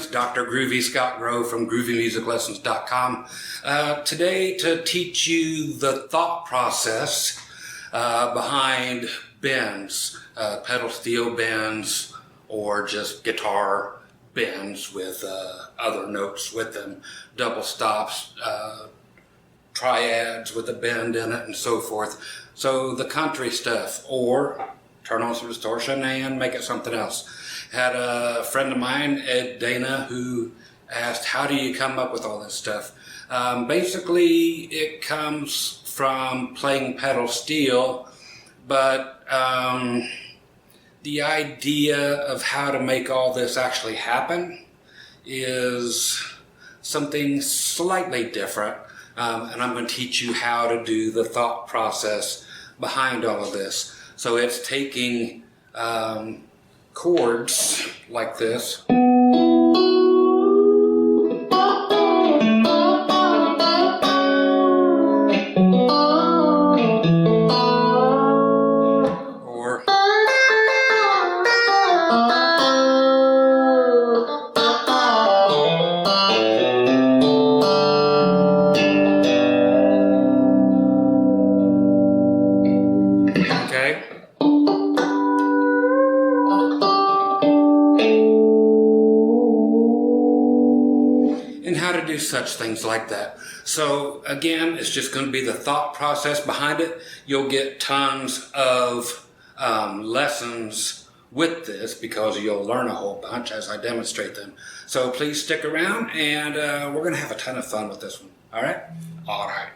friends, Dr. Groovy Scott Grove from GroovyMusicLessons.com. Today to teach you the thought process behind bends, pedal steel bends, or just guitar bends with other notes with them, double stops, triads with a bend in it, and so forth. So the country stuff, or turn on some distortion and make it something else. Had a friend of mine, Ed Dana, who asked, how do you come up with all this stuff? Basically, it comes from playing pedal steel, but the idea of how to make all this actually happen is something slightly different. And I'm going to teach you how to do the thought process behind all of this. So it's taking chords like this, or okay. And how to do such things like that. So again, it's just going to be the thought process behind it. You'll get tons of lessons with this because you'll learn a whole bunch as I demonstrate them. So please stick around, and we're going to have a ton of fun with this one. All right? All right.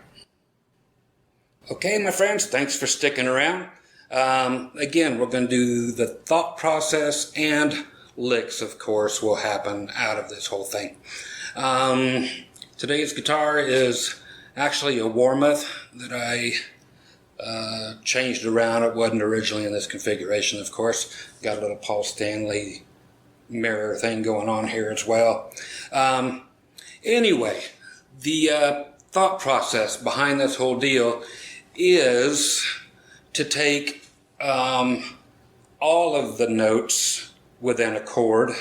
Okay, my friends, thanks for sticking around. Again, we're going to do the thought process, and licks, of course, will happen out of this whole thing. Today's guitar is actually a Warmoth that I changed around. It wasn't originally in this configuration, of course. Got a little Paul Stanley mirror thing going on here as well. Anyway, the thought process behind this whole deal is to take all of the notes within a chord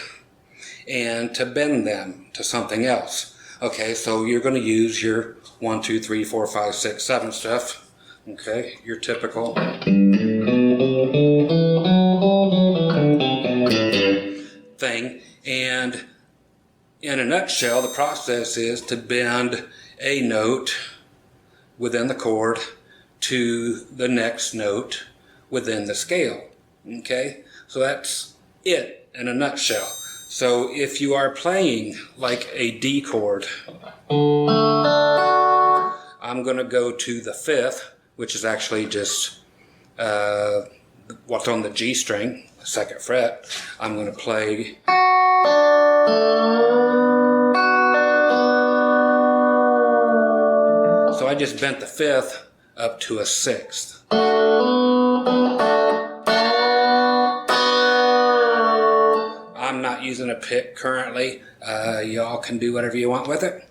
and to bend them to something else. Okay, so you're going to use your 1, 2, 3, 4, 5, 6, 7 stuff. Okay, your typical thing. And in a nutshell, the process is to bend a note within the chord to the next note within the scale. Okay, so that's it in a nutshell. So if you are playing like a D chord, I'm going to go to the 5th, which is actually just what's on the G string, the 2nd fret. I'm going to play so I just bent the 5th up to a 6th. I'm not using a pick currently. Y'all can do whatever you want with it.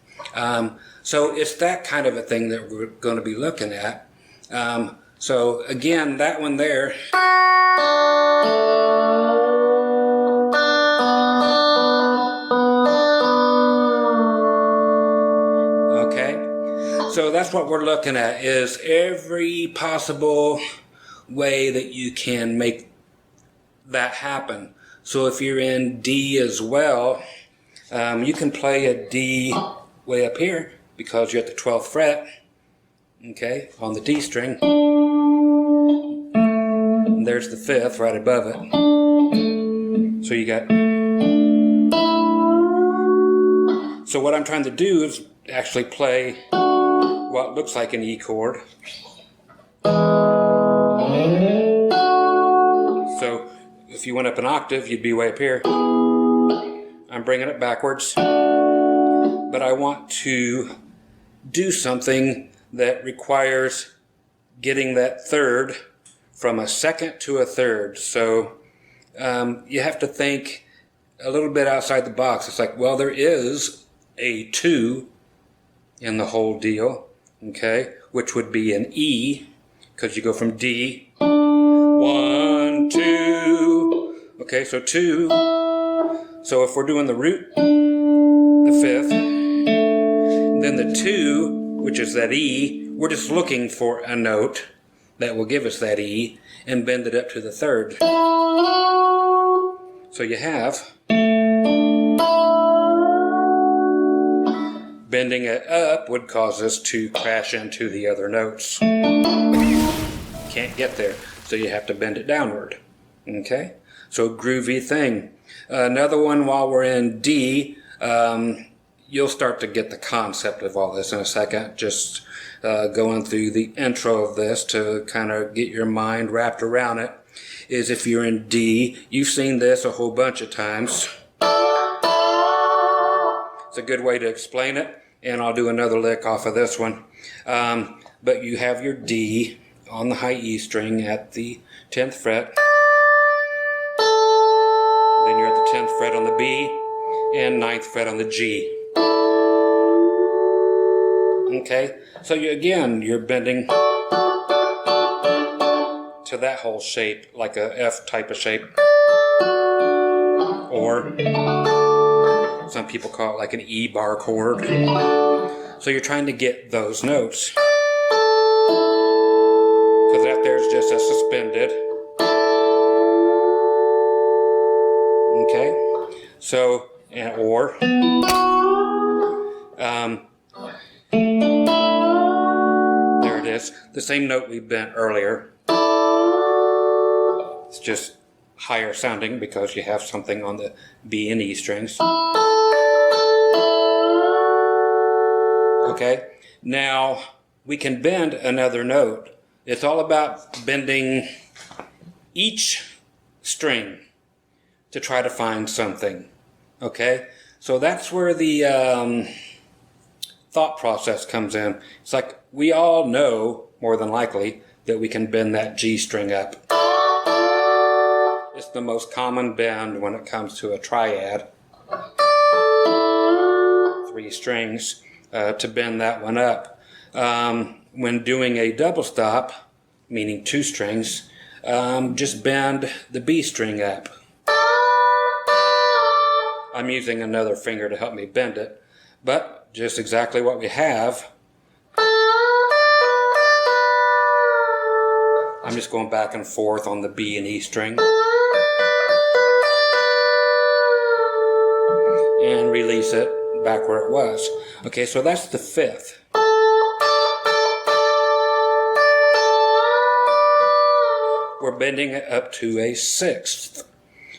So it's that kind of a thing that we're going to be looking at. So again, that one there. Okay, so that's what we're looking at, is every possible way that you can make that happen. So if you're in D as well, you can play a D way up here because you're at the 12th fret, okay, on the D string. And there's the 5th right above it. So you got... So what I'm trying to do is actually play what looks like an E chord. So if you went up an octave, you'd be way up here. I'm bringing it backwards. But I want to do something that requires getting that 3rd from a 2nd to a 3rd. So you have to think a little bit outside the box. It's like, well, there is a 2 in the whole deal, okay, which would be an E, because you go from D, 1, 2, okay, so 2. So if we're doing the root, 2, which is that E, we're just looking for a note that will give us that E and bend it up to the 3rd. So you have, bending it up would cause us to crash into the other notes. Can't get there, so you have to bend it downward. Okay? So groovy thing. Another one while we're in D, you'll start to get the concept of all this in a second. Just going through the intro of this to kind of get your mind wrapped around it, is if you're in D, you've seen this a whole bunch of times. It's a good way to explain it, and I'll do another lick off of this one. But you have your D on the high E string at the 10th fret. Then you're at the 10th fret on the B and 9th fret on the G. Okay, so you're bending to that whole shape, like a F type of shape. Or some people call it like an E bar chord. So you're trying to get those notes. Because that there's just a suspended. Okay, so, or there it is, the same note we bent earlier. It's just higher sounding because you have something on the B and E strings. Okay, now we can bend another note. It's all about bending each string to try to find something. Okay, so that's where the thought process comes in. It's like we all know, more than likely, that we can bend that G string up. It's the most common bend when it comes to a triad. 3 strings to bend that one up. When doing a double stop, meaning 2 strings, just bend the B string up. I'm using another finger to help me bend it, but just exactly what we have. I'm just going back and forth on the B and E string. And release it back where it was. Okay, so that's the 5th. We're bending it up to a 6th.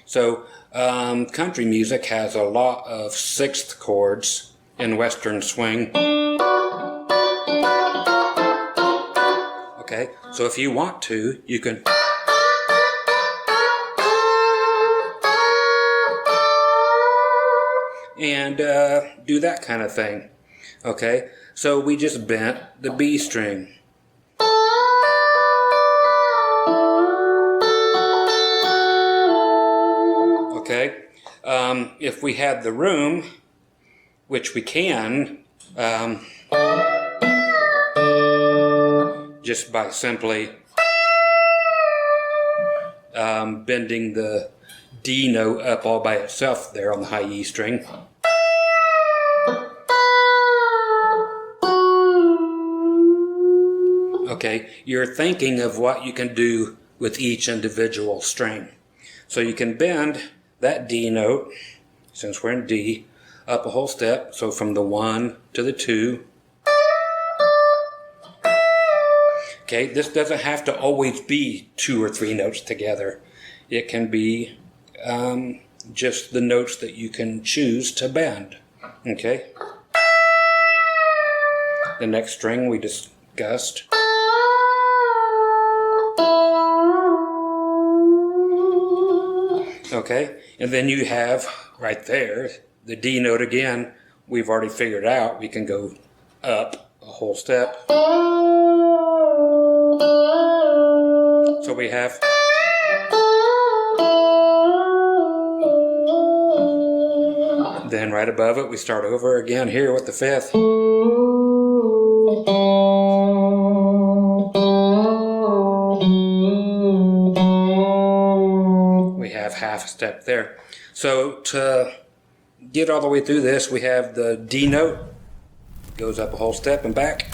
So country music has a lot of 6th chords in Western swing. Okay, so if you want to, you can and do that kind of thing. Okay, so we just bent the B string. Okay, if we had the room, which we can, just by simply bending the D note up all by itself there on the high E string. Okay, you're thinking of what you can do with each individual string. So you can bend that D note, since we're in D, up a whole step, so from the 1 to the 2. Okay, this doesn't have to always be 2 or 3 notes together. It can be just the notes that you can choose to bend. Okay? The next string we discussed. Okay, and then you have right there the D note again. We've already figured out we can go up a whole step. So we have then right above it we start over again here with the 5th. We have half a step there. So to get all the way through this, we have the D note goes up a whole step and back.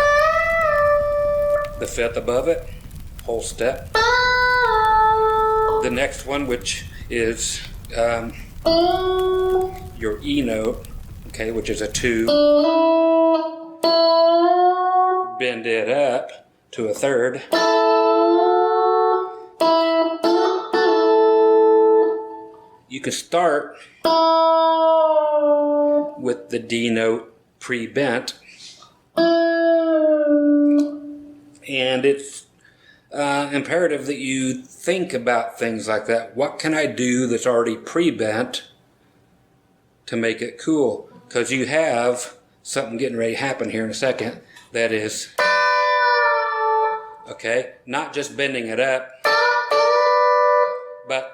The fifth above it, whole step. The next one, which is your E note, okay, which is a 2. Bend it up to a third. You can start with the D note pre-bent, and it's imperative that you think about things like that. What can I do that's already pre-bent to make it cool? Because you have something getting ready to happen here in a second that is, okay, not just bending it up, but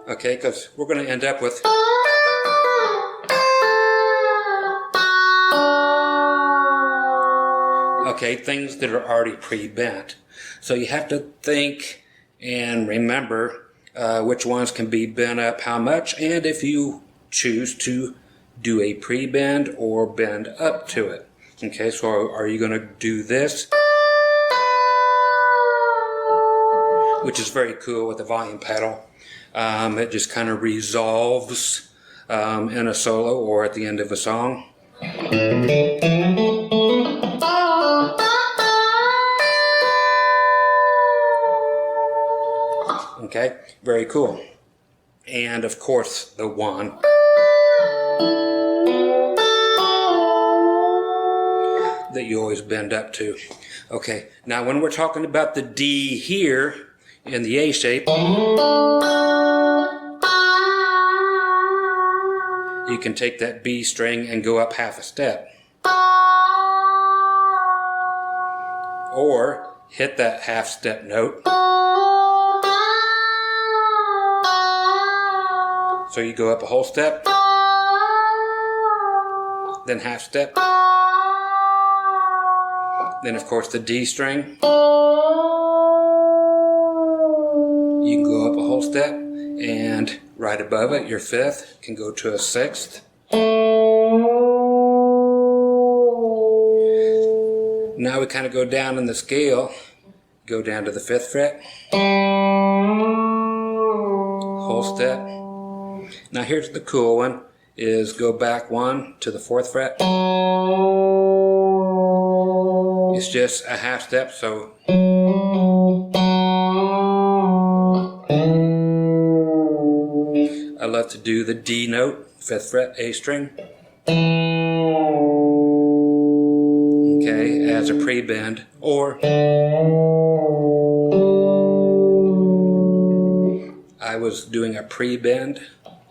okay, because we're going to end up with okay, things that are already pre-bent. So you have to think and remember which ones can be bent up how much, and if you choose to do a pre-bend or bend up to it. Okay, so are you going to do this? Which is very cool with the volume pedal. It just kind of resolves in a solo or at the end of a song. Okay, very cool. And of course, the 1. That you always bend up to. Okay, now when we're talking about the D here in the A shape, you can take that B string and go up half a step. Or hit that half step note. So you go up a whole step, then half step, then of course the D string. You can go up a whole step, and right above it, your 5th can go to a 6th. Now we kind of go down in the scale, go down to the 5th fret, whole step. Now here's the cool one, is go back 1 to the 4th fret. It's just a half step, so I love to do the D note, 5th fret, A string. Okay, as a pre-bend, or I was doing a pre-bend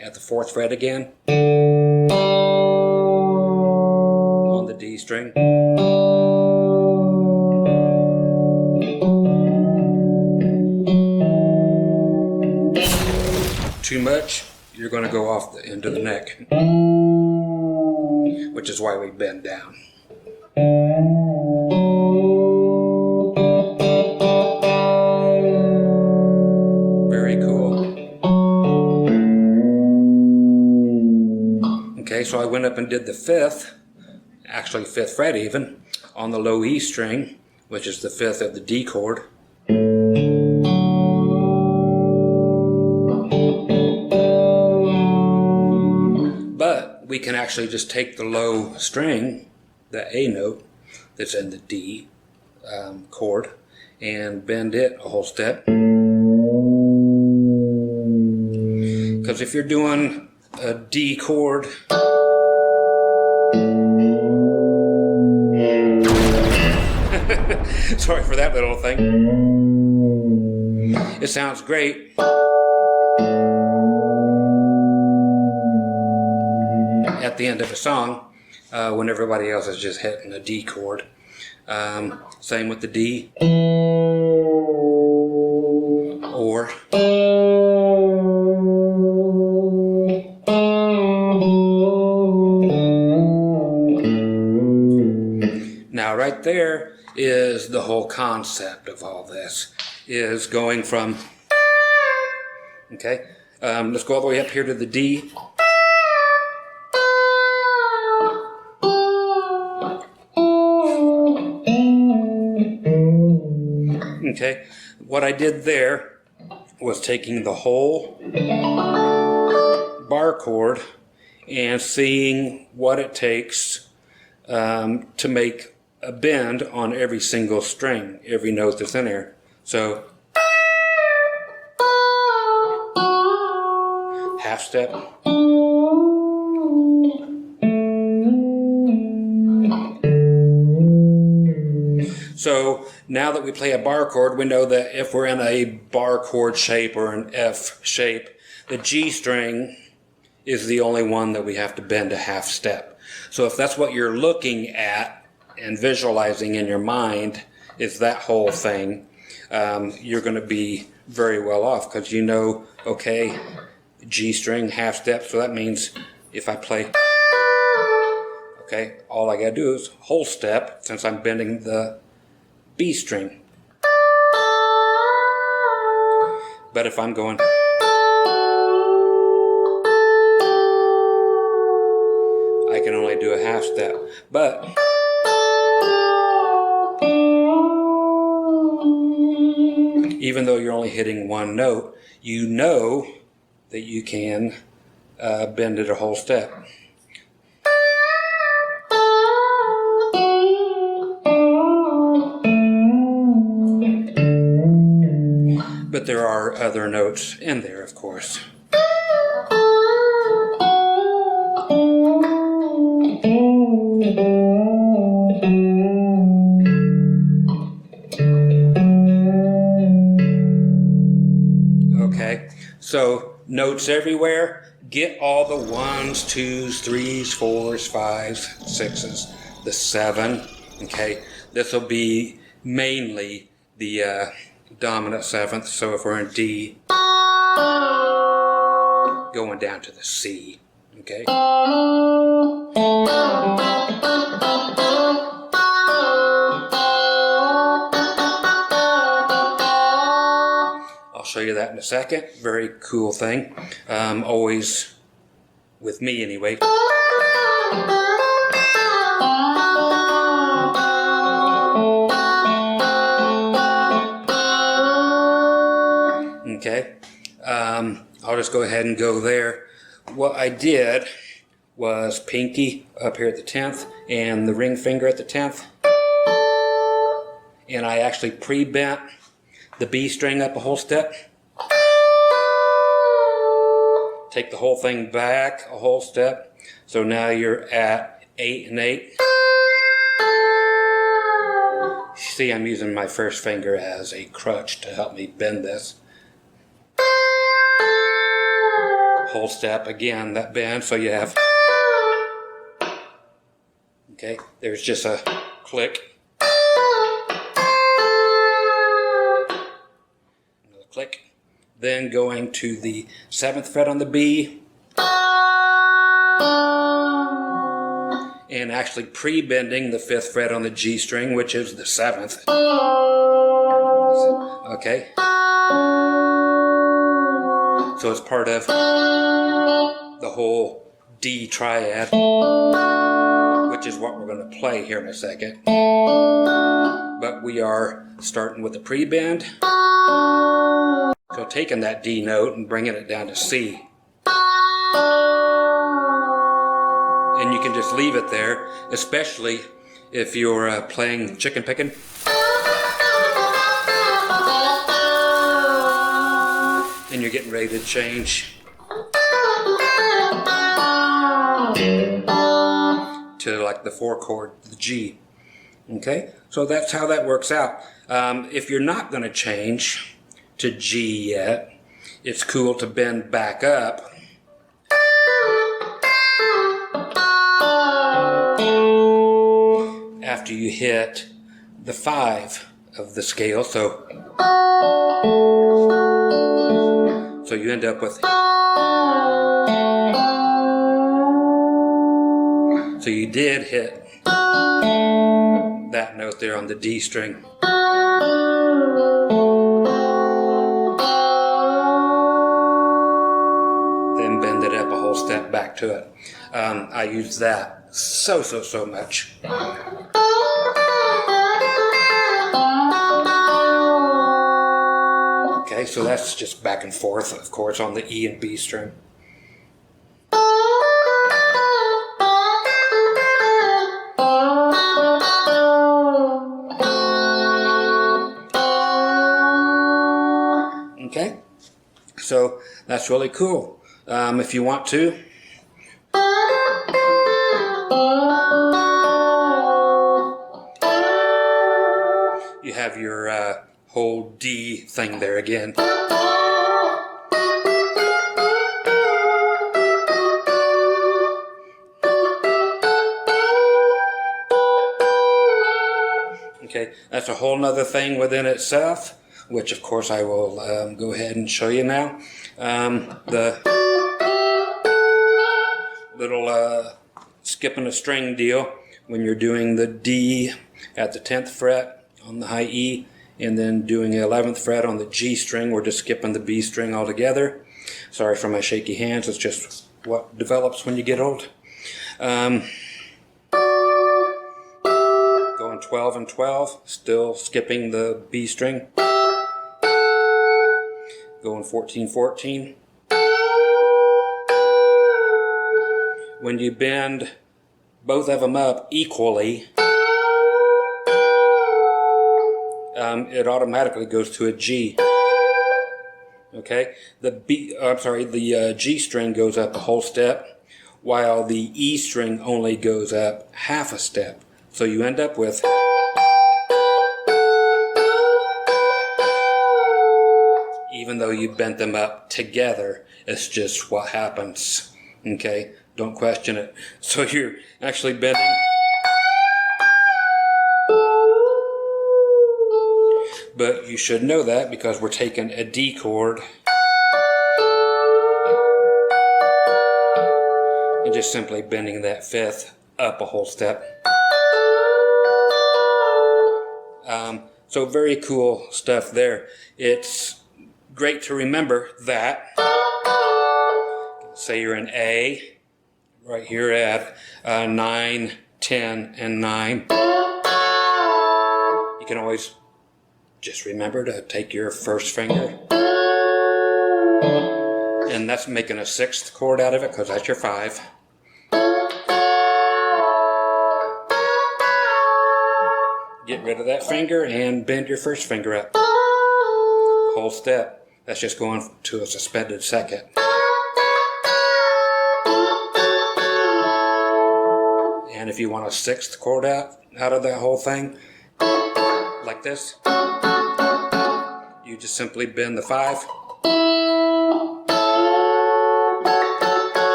at the 4th fret again on the D string. Too much, you're going to go off the end of the neck, which is why we bend down. Very cool. Okay, so I went up and did the 5th, actually 5th fret even, on the low E string, which is the 5th of the D chord. But we can actually just take the low string, the A note that's in the D chord, and bend it a whole step. Because if you're doing a D chord, sorry for that little thing, it sounds great, at the end of a song when everybody else is just hitting a D chord. Same with the D. Or now right there is the whole concept of all this, is going from, okay, let's go all the way up here to the D. Okay, what I did there was taking the whole bar chord and seeing what it takes to make a bend on every single string, every note that's in there. So, half step. So now that we play a bar chord, we know that if we're in a bar chord shape or an F shape, the G string is the only one that we have to bend a half step. So if that's what you're looking at and visualizing in your mind is that whole thing, you're going to be very well off, because you know, okay, G string, half step, so that means if I play, okay, all I gotta do is whole step, since I'm bending the B string. But if I'm going, I can only do a half step. But even though you're only hitting one note, you know that you can bend it a whole step. But there are other notes in there, of course. Okay, so notes everywhere. Get all the 1s, 2s, 3s, 4s, 5s, 6s, the 7. Okay, this will be mainly the dominant 7th. So if we're in D, going down to the C. Okay. I'll show you that in a second. Very cool thing. Always, with me anyway. Okay. I'll just go ahead and go there. What I did was pinky up here at the 10th and the ring finger at the 10th. And I actually pre-bent the B string up a whole step. Take the whole thing back a whole step. So now you're at 8 and 8. See, I'm using my first finger as a crutch to help me bend this. Whole step again, that bend, so you have, okay, there's just a click, another click, then going to the 7th fret on the B, and actually pre-bending the 5th fret on the G string, which is the 7th, okay. So it's part of the whole D triad, which is what we're going to play here in a second. But we are starting with the pre-bend. So taking that D note and bringing it down to C. And you can just leave it there, especially if you're playing chicken picking. And you're getting ready to change to like the 4 chord, the G. Okay, so that's how that works out. If you're not going to change to G yet, it's cool to bend back up after you hit the 5 of the scale. So you end up with, so you did hit that note there on the D string. Then bend it up a whole step back to it. I use that so much. Okay, so that's just back and forth, of course, on the E and B string. Okay, so that's really cool. If you want to, you have your whole D thing there again. Okay, that's a whole nother thing within itself, which of course I will go ahead and show you now. The little skipping a string deal when you're doing the D at the 10th fret on the high E, and then doing the 11th fret on the G string. We're just skipping the B string altogether. Sorry for my shaky hands, it's just what develops when you get old. Going 12 and 12, still skipping the B string. Going 14, 14. When you bend both of them up equally, it automatically goes to a G. Okay, the G string goes up a whole step, while the E string only goes up half a step. So you end up with, even though you bent them up together, it's just what happens. Okay, don't question it. So you're actually bending. But you should know that because we're taking a D chord and just simply bending that fifth up a whole step. So very cool stuff there. It's great to remember that. Say you're in A, right here at 9, 10, and 9. You can always just remember to take your first finger, and that's making a 6th chord out of it because that's your 5. Get rid of that finger and bend your first finger up. Whole step. That's just going to a suspended 2nd. And if you want a 6th chord out of that whole thing, like this, you just simply bend the 5.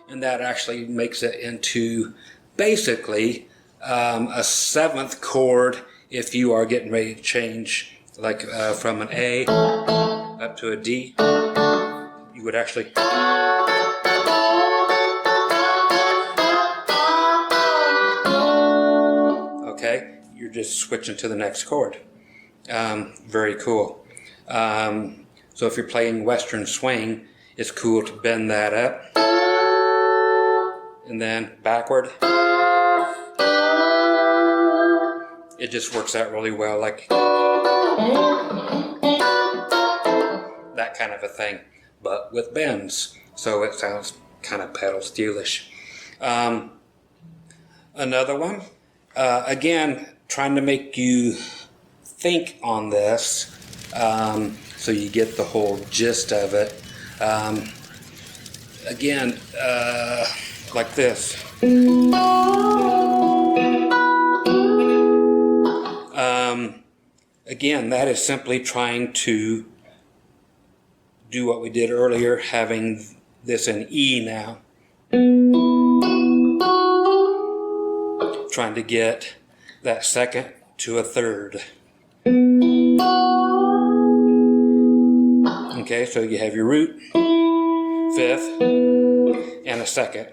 And that actually makes it into basically a 7th chord if you are getting ready to change, like from an A up to a D. You would actually okay, you're just switching to the next chord. Very cool. So if you're playing Western swing, it's cool to bend that up and then backward. It just works out really well, like that kind of a thing, but with bends. So it sounds kind of pedal steelish. Another one, again, trying to make you think on this, so you get the whole gist of it. Again, like this. Again, that is simply trying to do what we did earlier, having this in E now. Trying to get that 2nd to a 3rd. Okay, so you have your root, 5th, and a 2nd.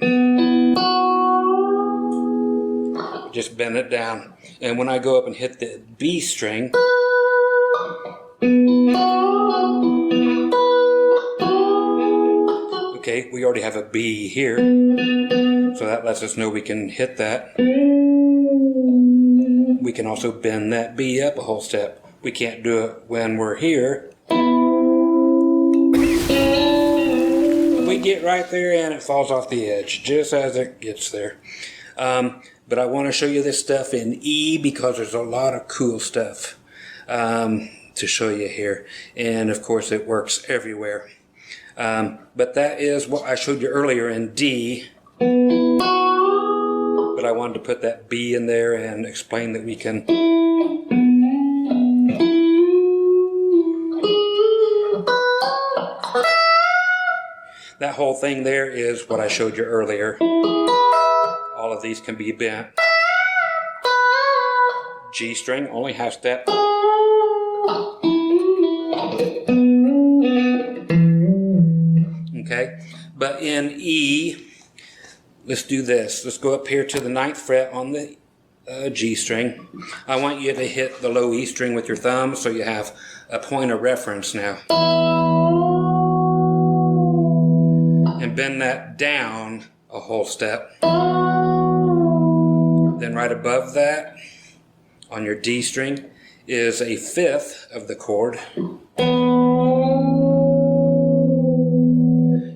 Just bend it down. And when I go up and hit the B string, okay, we already have a B here, so that lets us know we can hit that. we can also bend that B up a whole step. We can't do it when we're here. We get right there and it falls off the edge just as it gets there. But I want to show you this stuff in E because there's a lot of cool stuff to show you here. And of course it works everywhere. But that is what I showed you earlier in D. But I wanted to put that B in there and explain that we can that whole thing there is what I showed you earlier. All of these can be bent. G string, only half step. Okay, but in E, let's do this. Let's go up here to the 9th fret on the G string. I want you to hit the low E string with your thumb so you have a point of reference now. And bend that down a whole step. Then right above that, on your D string, is a 5th of the chord.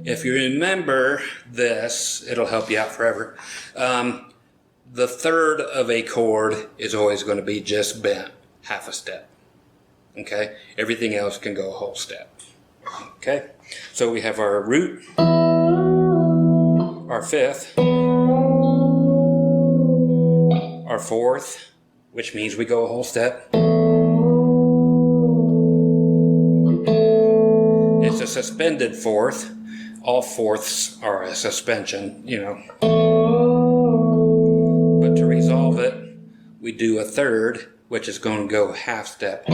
If you remember this, it'll help you out forever. The 3rd of a chord is always going to be just bent half a step. Okay? Everything else can go a whole step. Okay? So we have our root, our 5th, our 4th, which means we go a whole step. It's a suspended 4th. All 4ths are a suspension, you know. But to resolve it, we do a 3rd, which is going to go half step.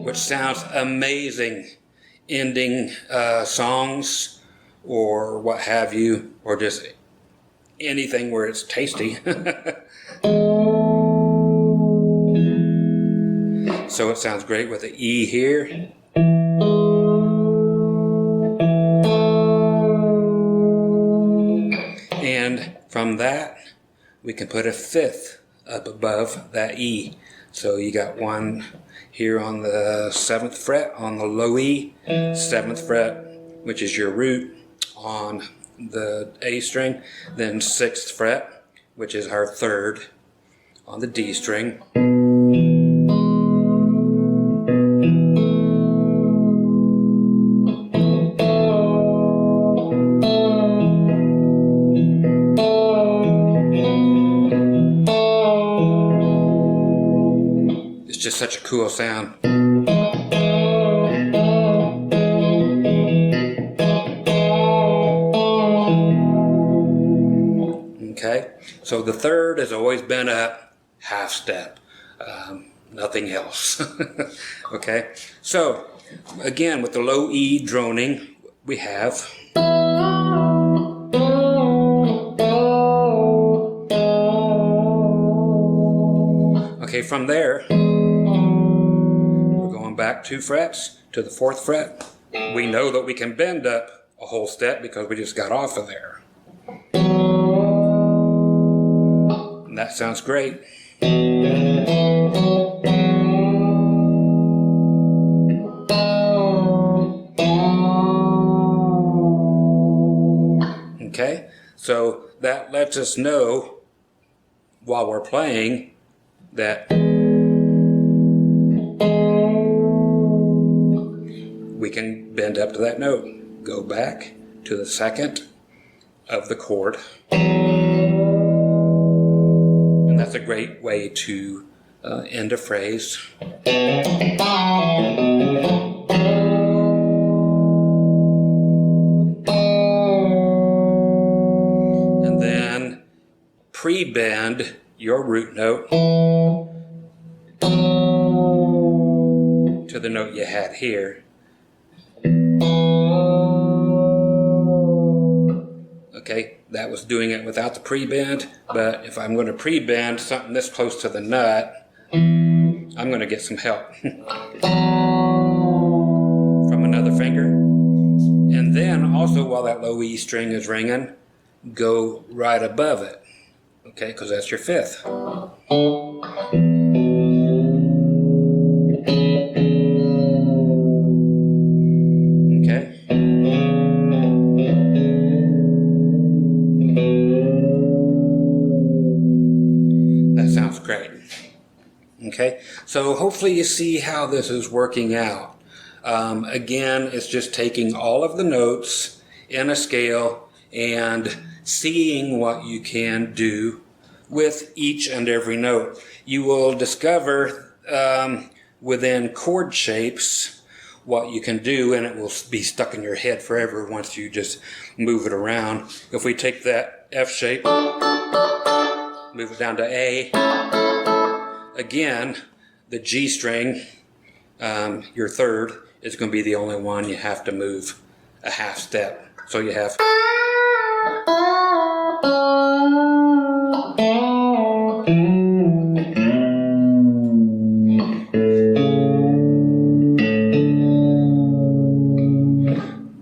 Which sounds amazing ending songs or what have you, or just anything where it's tasty. So it sounds great with the E here. And from that, we can put a 5th up above that E. So you got one here on the 7th fret on the low E, 7th fret, which is your root, on the A string, then 6th fret, which is our 3rd, on the D string. It's just such a cool sound. Okay, so the 3rd has always been up half step, nothing else. Okay, so again with the low E droning, we have okay, from there we're going back 2 frets to the 4th fret. We know that we can bend up a whole step because we just got off of there. And that sounds great. Okay, so that lets us know while we're playing that we can bend up to that note. Go back to the 2nd of the chord. And that's a great way to end a phrase. And then pre-bend your root note to the note you had here. Okay, that was doing it without the pre-bend, but if I'm going to pre-bend something this close to the nut, I'm going to get some help from another finger. And then also, while that low E string is ringing, go right above it, okay, because that's your fifth. Okay. That sounds great. Okay, so hopefully you see how this is working out. Again, it's just taking all of the notes in a scale and seeing what you can do with each and every note. You will discover within chord shapes what you can do, and it will be stuck in your head forever once you just move it around. If we take that F shape, move it down to A, again, the G string, your third, is going to be the only one you have to move a half step. So you have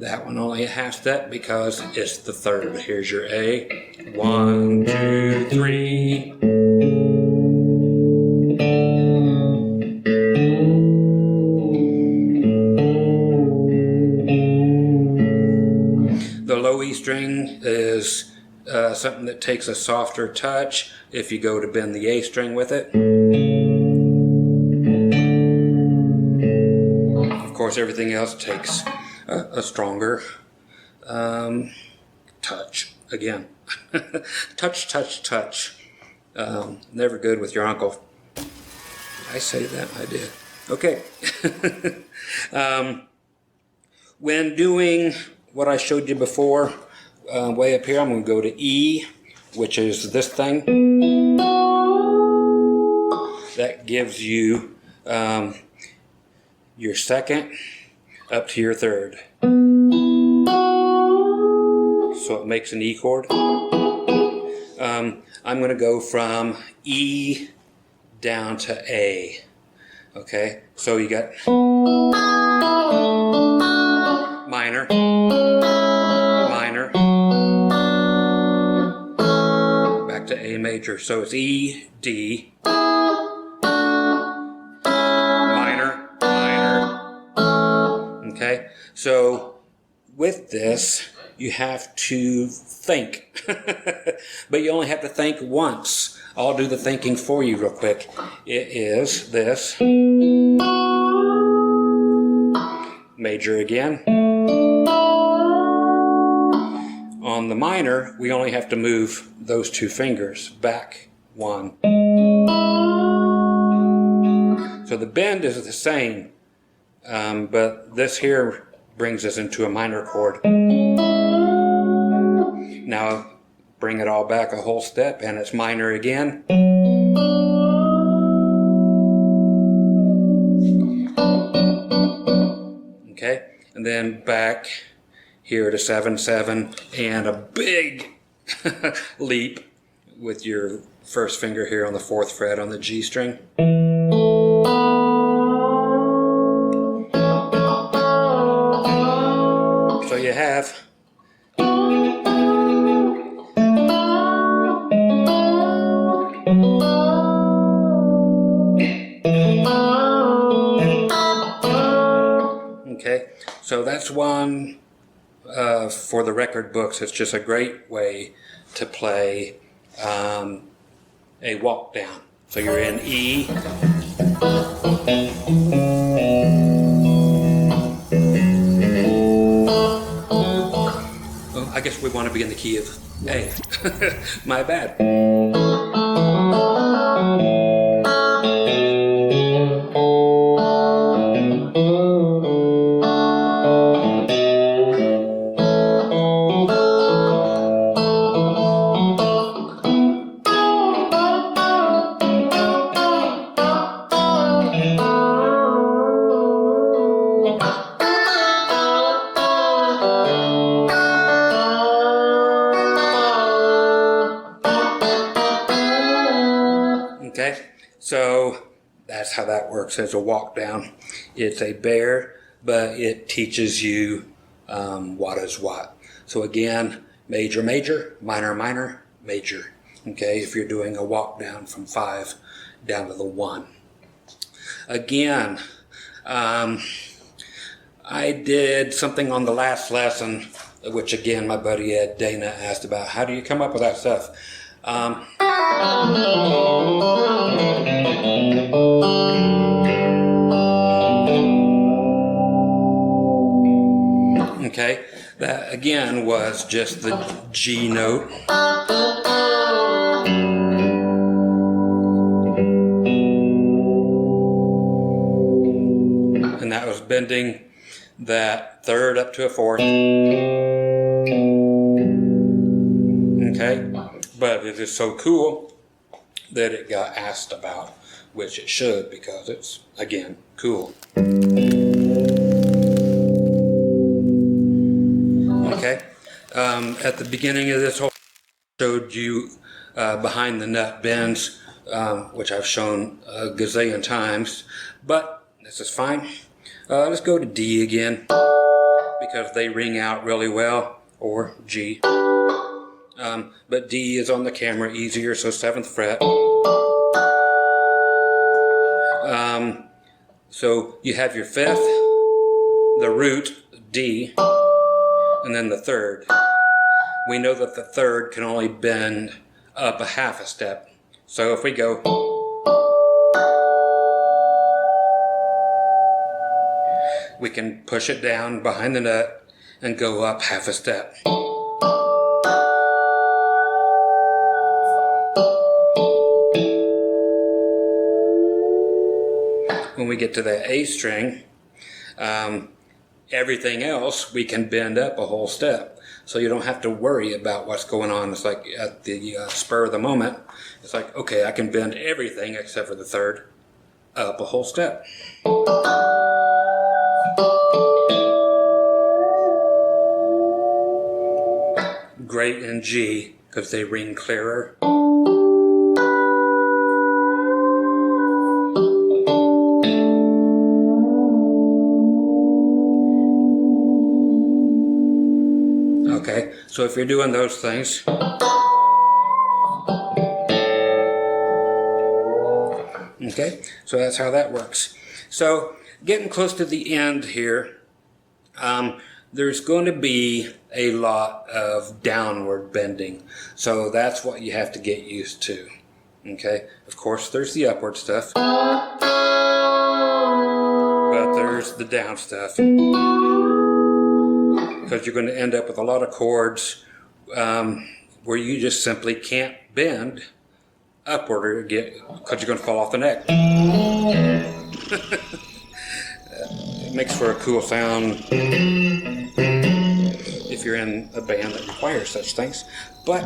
that one only a half step because it's the third. Here's your A. 1, 2, 3. The low E string is something that takes a softer touch if you go to bend the A string with it. Of course, everything else takes a stronger touch. Again, touch, touch, touch. Never good with your uncle. Did I say that? I did. Okay. When doing what I showed you before, way up here, I'm going to go to E, which is this thing. That gives you your second up to your third. So it makes an E chord. I'm going to go from E down to A. Okay, so you got minor, minor, back to A major. So it's E, D, minor, minor. Okay, so with this, you have to think, but you only have to think once. I'll do the thinking for you real quick. It is this. Major again. On the minor, we only have to move those two fingers back one. So the bend is the same, but this here brings us into a minor chord. Now bring it all back a whole step and it's minor again. Okay, and then back here to 7/7 and a big leap with your first finger here on the 4th fret on the G string. So you have okay, so that's one for the record books. It's just a great way to play a walk down. So you're in E, well, I guess we want to be in the key of A. My bad. Okay, so that's how that works as a walk down. It's a bear, but it teaches you what is what. So again, major, major, minor, minor, major. Okay, if you're doing a walk down from 5 down to the 1. Again, I did something on the last lesson, which again my buddy Ed Dana asked about. How do you come up with that stuff? Okay, that again was just the G note. And that was bending that 3rd up to a 4th. Okay, but it is so cool that it got asked about, which it should, because it's, again, cool. Okay, at the beginning of this whole showed you behind the nut bends, which I've shown a gazillion times, but this is fine. Let's go to D again, because they ring out really well, or G. But D is on the camera easier, so 7th fret. So you have your 5th, the root, D, and then the 3rd. We know that the 3rd can only bend up a half a step. So if we go, we can push it down behind the nut and go up half a step. When we get to the A string, everything else we can bend up a whole step. So you don't have to worry about what's going on. It's like at the spur of the moment, it's like, okay, I can bend everything except for the 3rd up a whole step. Great in G, because they ring clearer. Okay, so if you're doing those things, okay, so that's how that works. So getting close to the end here, there's going to be a lot of downward bending. So that's what you have to get used to. Okay, of course there's the upward stuff, but there's the down stuff. Because you're going to end up with a lot of chords where you just simply can't bend upward or because you're going to fall off the neck. It makes for a cool sound if you're in a band that requires such things, but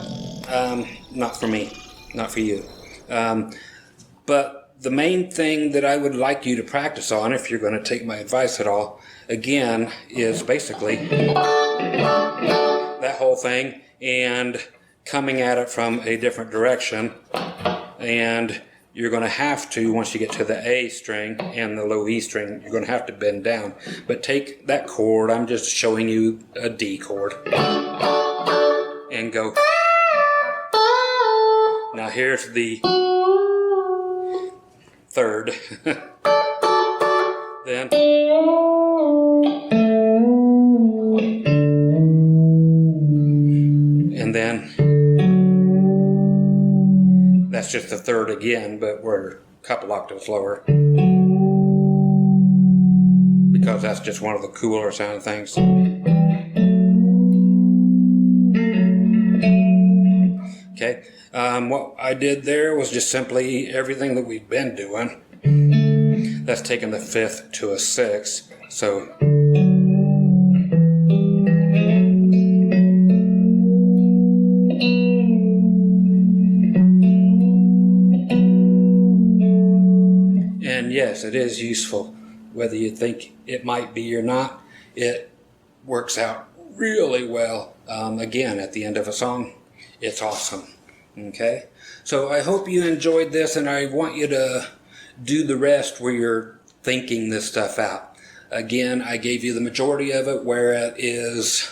not for me, not for you. But the main thing that I would like you to practice on, if you're going to take my advice at all, again, is basically that whole thing and coming at it from a different direction. And you're going to have to, once you get to the A string and the low E string, you're going to have to bend down. But take that chord, I'm just showing you a D chord, and go. Now here's the 3rd. Then and then that's just the 3rd again, but we're a couple octaves lower, because that's just one of the cooler sounding things. Okay, what I did there was just simply everything that we've been doing. That's taking the 5th to a 6th, so and yes, it is useful, whether you think it might be or not. It works out really well. Again, at the end of a song, it's awesome. Okay, so I hope you enjoyed this, and I want you to do the rest where you're thinking this stuff out. Again, I gave you the majority of it, where it is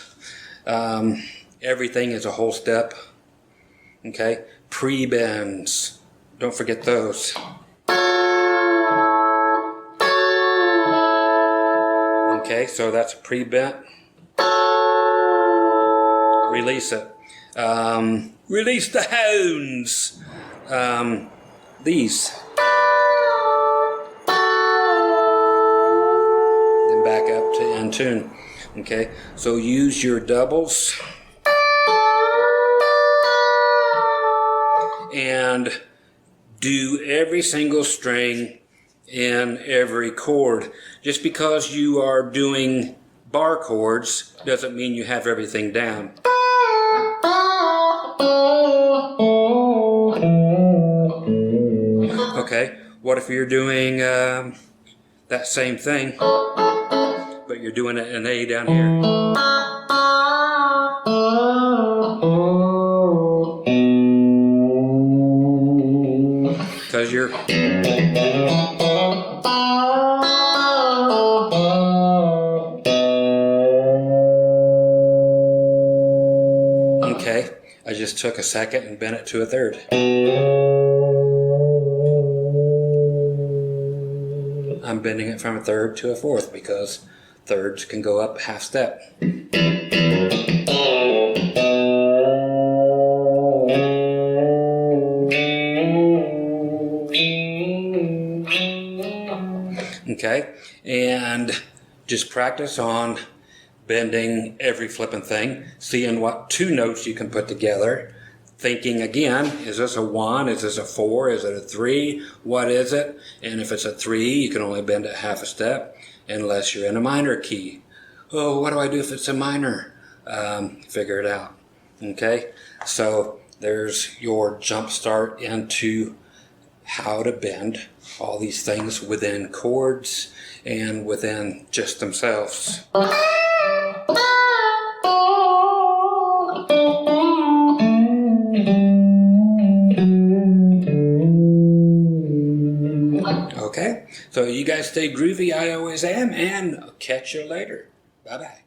everything is a whole step. Okay, pre-bends, don't forget those. Okay, so that's a pre-bent. Release it. Release the hounds. These. Then back up to in tune. Okay, so use your doubles. And do every single string in every chord. Just because you are doing bar chords doesn't mean you have everything down. Okay, what if you're doing that same thing, but you're doing it in A down here? Because you're... Okay, I just took a second and bent it to a third. I'm bending it from a third to a fourth because thirds can go up half step. Okay, and just practice on bending every flipping thing, seeing what two notes you can put together, thinking again, is this a 1, is this a 4, is it a 3, what is it? And if it's a 3, you can only bend it half a step, unless you're in a minor key. Oh, what do I do if it's a minor? Figure it out. Okay, so there's your jump start into how to bend all these things within chords and within just themselves. Okay, so you guys stay groovy, I always am, and I'll catch you later. Bye-bye.